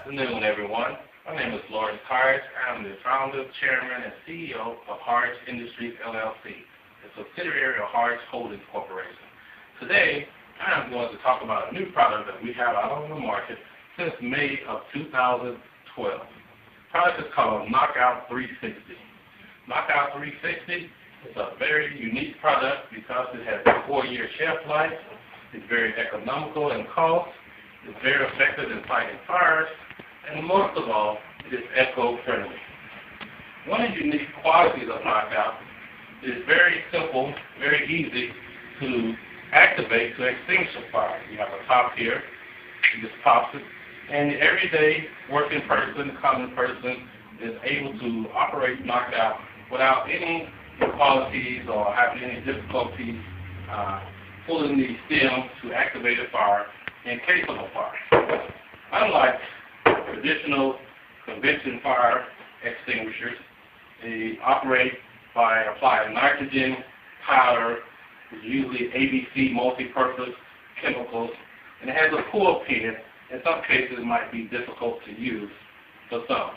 afternoon, everyone. My name is Hardge. I'm the founder, chairman, and CEO of Hardge Industries, LLC, a subsidiary of Hardge Holdings Corporation. Today, I am going to talk about a new product that we have out on the market since May of 2012. The product is called Knockout 360. Knockout 360 is a very unique product because it has a 4-year shelf life. It's very economical in cost. It's very effective in fighting fires, and most of all, it is eco-friendly. One of the unique qualities of Knockout is very simple, very easy to activate to extinguish a fire. You have a top here, you just pop it, and the everyday working person, common person, is able to operate Knockout without any inequalities or having any difficulties pulling the stem to activate a fire in case of a fire. Unlike traditional convention fire extinguishers, they operate by applying nitrogen powder, usually ABC multi-purpose chemicals, and it has a cool pin. In some cases, it might be difficult to use for some.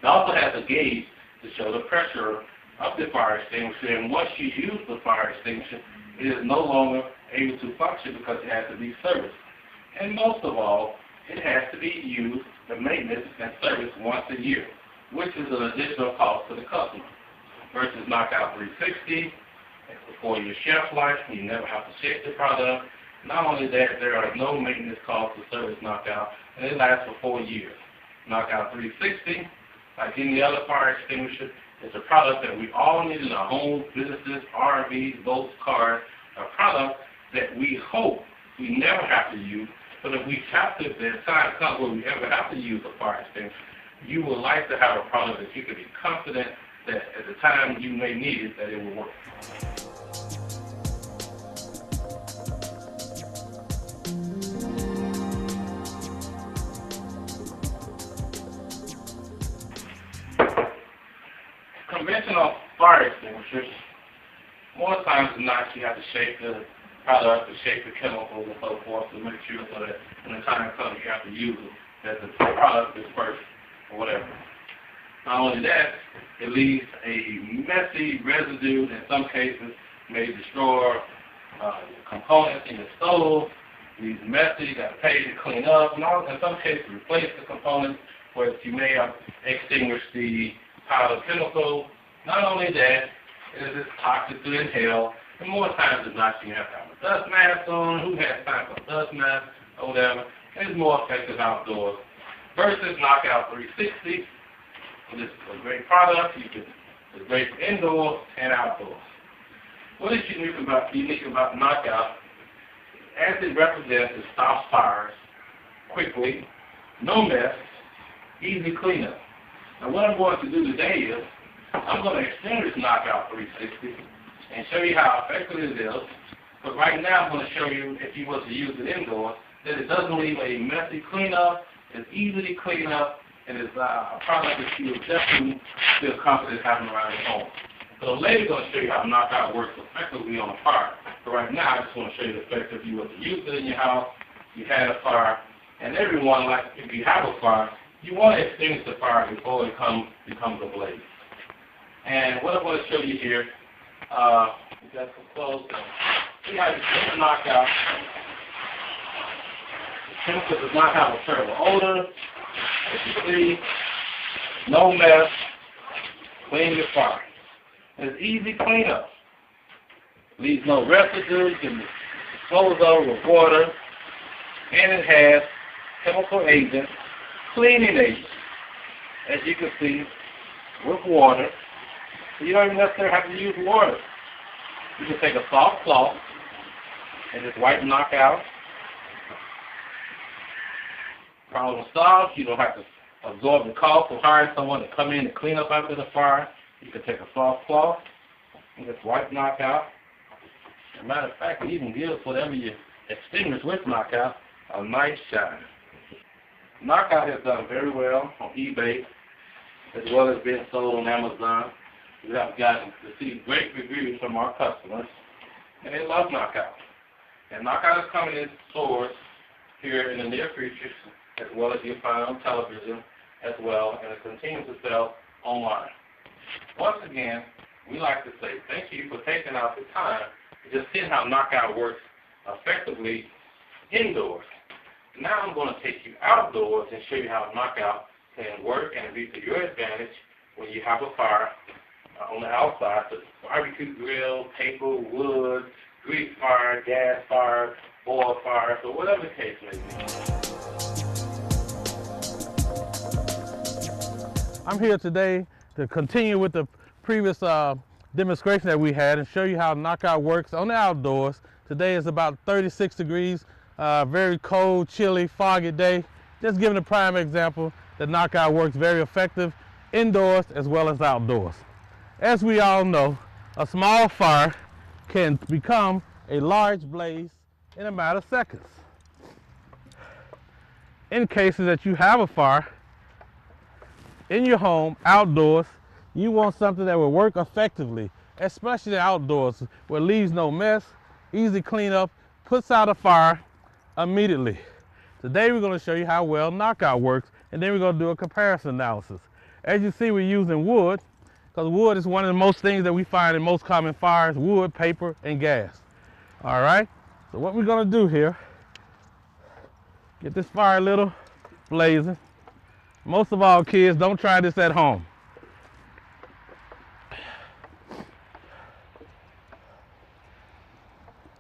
It also has a gauge to show the pressure of the fire extinguisher, and once you use the fire extinguisher, it is no longer able to function because it has to be serviced. And most of all, it has to be used, the maintenance and service once a year, which is an additional cost to the customer. Versus Knockout 360, it's a 4-year shelf life, you never have to shake the product. Not only that, there are no maintenance costs to service Knockout, and it lasts for 4 years. Knockout 360, like any other fire extinguisher, it's a product that we all need in our homes, businesses, RVs, boats, cars, a product that we hope we never have to use, but if we have to, if the time comes where we ever have to use a fire extinguisher, you would like to have a product that you can be confident that at the time you may need it, that it will work. Conventional fire extinguishers, more times than not, you have to shake the product, to shake the chemicals and so forth to make sure so that when the time comes you have to use it, that the product is first or whatever. Not only that, it leaves a messy residue, in some cases may destroy components in the stove, leaves messy, you got to pay to clean up, and in some cases replace the components where you may have extinguished the powder chemical. Not only that, it is toxic to inhale, and more times than not you have to have a dust mask on. Who has time for a dust mask or whatever? And it's more effective outdoors. Versus Knockout 360, this is a great product. It's great for indoors and outdoors. What is unique about Knockout, as it represents, it stops fires quickly, no mess, easy cleanup. Now what I'm going to do today is I'm going to extinguish Knockout 360 and show you how effective it is. But right now I'm going to show you, if you were to use it indoors, that it doesn't leave a messy cleanup, it's easy to clean up, and it's a product that you will definitely feel confident having around your home. So later I'm going to show you how Knockout works effectively on a fire. But right now I just want to show you the effect if you were to use it in your house, you had a fire, and everyone, like if you have a fire, you want to extinguish the fire before it becomes a blaze. And what I'm going to show you here, we got some clothes. See how you put the Knockout. The chemical does not have a terrible odor. As you see, no mess. Clean your fire. It's easy cleanup. Leaves no residue. You can dispose of with water. And it has chemical agents, cleaning agents, as you can see, with water. So you don't even necessarily have to use water. You can take a soft cloth and just wipe Knockout. Problem solved. You don't have to absorb the cost of hiring someone to come in and clean up after the fire. You can take a soft cloth and just wipe Knockout. As a matter of fact, it even gives whatever you extinguish with Knockout a nice shine. Knockout has done very well on eBay, as well as being sold on Amazon. We have gotten to see great reviews from our customers, and they love Knockout. And Knockout is coming in stores here in the near future, as well as you'll find on television as well, and it continues to sell online. Once again, we like to say thank you for taking out the time to just see how Knockout works effectively indoors. Now I'm going to take you outdoors and show you how Knockout can work and be to your advantage when you have a fire on the outside, such as barbecue grill, paper, wood, grease fire, gas fire, oil fire, so whatever the case may be. I'm here today to continue with the previous demonstration that we had and show you how Knockout works on the outdoors. Today is about 36 degrees, very cold, chilly, foggy day. Just giving a prime example that Knockout works very effective indoors as well as outdoors. As we all know, a small fire can become a large blaze in a matter of seconds. In cases that you have a fire in your home, outdoors, you want something that will work effectively, especially outdoors, where it leaves no mess, easy cleanup, puts out a fire immediately. Today we're going to show you how well Knockout works, and then we're going to do a comparison analysis. As you see, we're using wood, because wood is one of the most things that we find in most common fires: wood, paper, and gas. All right, so what we're going to do here, get this fire a little blazing. Most of all, kids, don't try this at home.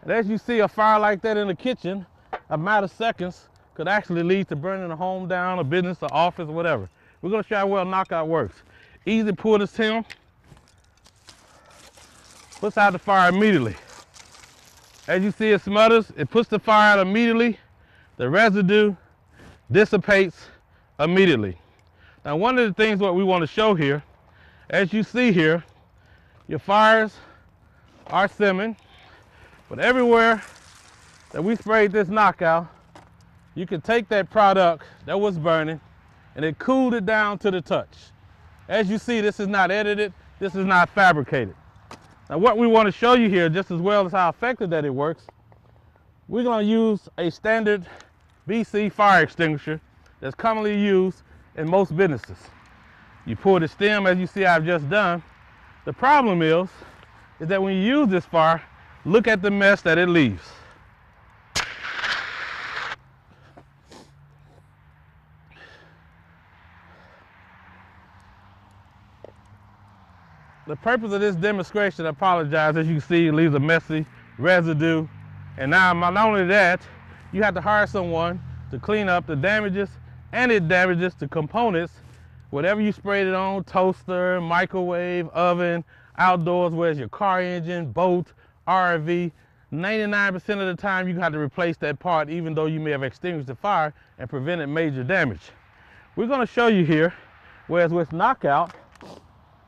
And as you see, a fire like that in the kitchen, a matter of seconds, could actually lead to burning a home down, a business, an office, whatever. We're going to show you how well Knockout works. Easy pour the stem, puts out the fire immediately. As you see, it smothers, it puts the fire out immediately. The residue dissipates immediately. Now, one of the things what we want to show here, as you see here, your fires are simmering, but everywhere that we sprayed this Knockout, you can take that product that was burning and it cooled it down to the touch. As you see, this is not edited, this is not fabricated. Now, what we want to show you here, just as well as how effective that it works, we're going to use a standard BC fire extinguisher that's commonly used in most businesses. You pour the stem, as you see I've just done. The problem is that when you use this fire, look at the mess that it leaves. The purpose of this demonstration, I apologize, as you can see, it leaves a messy residue. And now, not only that, you have to hire someone to clean up the damages, and it damages the components, whatever you sprayed it on: toaster, microwave, oven, outdoors, where's your car engine, boat, RV. 99% of the time you have to replace that part, even though you may have extinguished the fire and prevented major damage. We're going to show you here, whereas with Knockout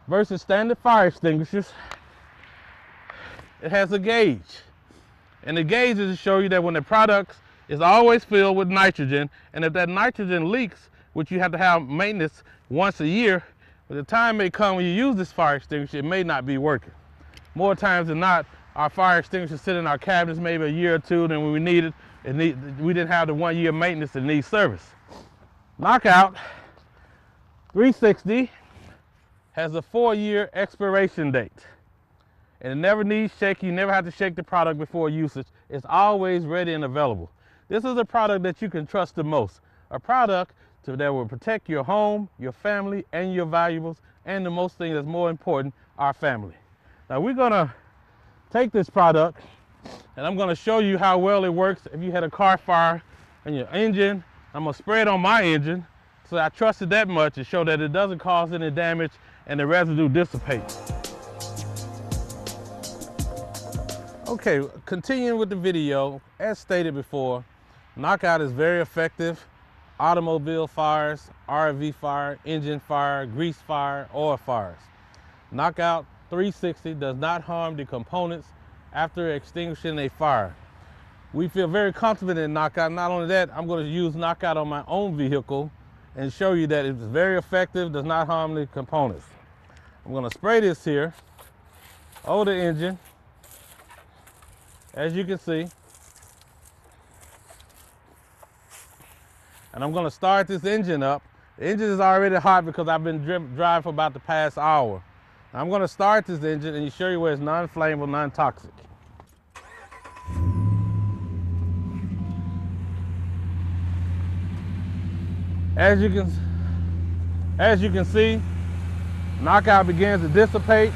versus standard fire extinguishers, it has a gauge. And the gauge is to show you that when the product is always filled with nitrogen, and if that nitrogen leaks, which you have to have maintenance once a year, but the time may come when you use this fire extinguisher, it may not be working. More times than not, our fire extinguishers sit in our cabinets maybe a year or two, then when we need it, we didn't have the 1 year maintenance that needs service. Knockout 360 has a 4-year expiration date. And it never needs shaking. You never have to shake the product before usage. It's always ready and available. This is a product that you can trust the most. A product that will protect your home, your family, and your valuables, and the most thing that's more important, our family. Now we're gonna take this product and I'm gonna show you how well it works if you had a car fire in your engine. I'm gonna spray it on my engine, so I trust it that much to show that it doesn't cause any damage and the residue dissipates. Okay, continuing with the video, as stated before, Knockout is very effective. Automobile fires, RV fire, engine fire, grease fire, oil fires. Knockout 360 does not harm the components after extinguishing a fire. We feel very confident in Knockout. Not only that, I'm going to use Knockout on my own vehicle and show you that it's very effective, does not harm the components. I'm going to spray this here over the engine. As you can see, And I'm gonna start this engine up. The engine is already hot because I've been driving for about the past hour. I'm gonna start this engine and show you where it's non-flammable, non-toxic. As you can see, knockout begins to dissipate.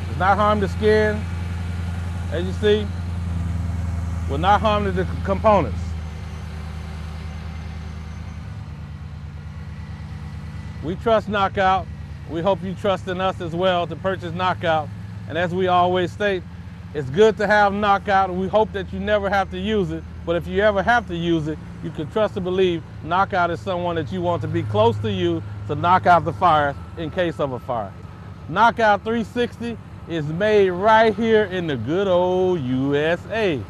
It's not harming the skin. As you see, will not harm the components. We trust Knockout. We hope you trust in us as well to purchase Knockout. And as we always state, it's good to have Knockout, and we hope that you never have to use it. But if you ever have to use it, you can trust and believe Knockout is someone that you want to be close to you to knock out the fire in case of a fire. Knockout 360 is made right here in the good old USA.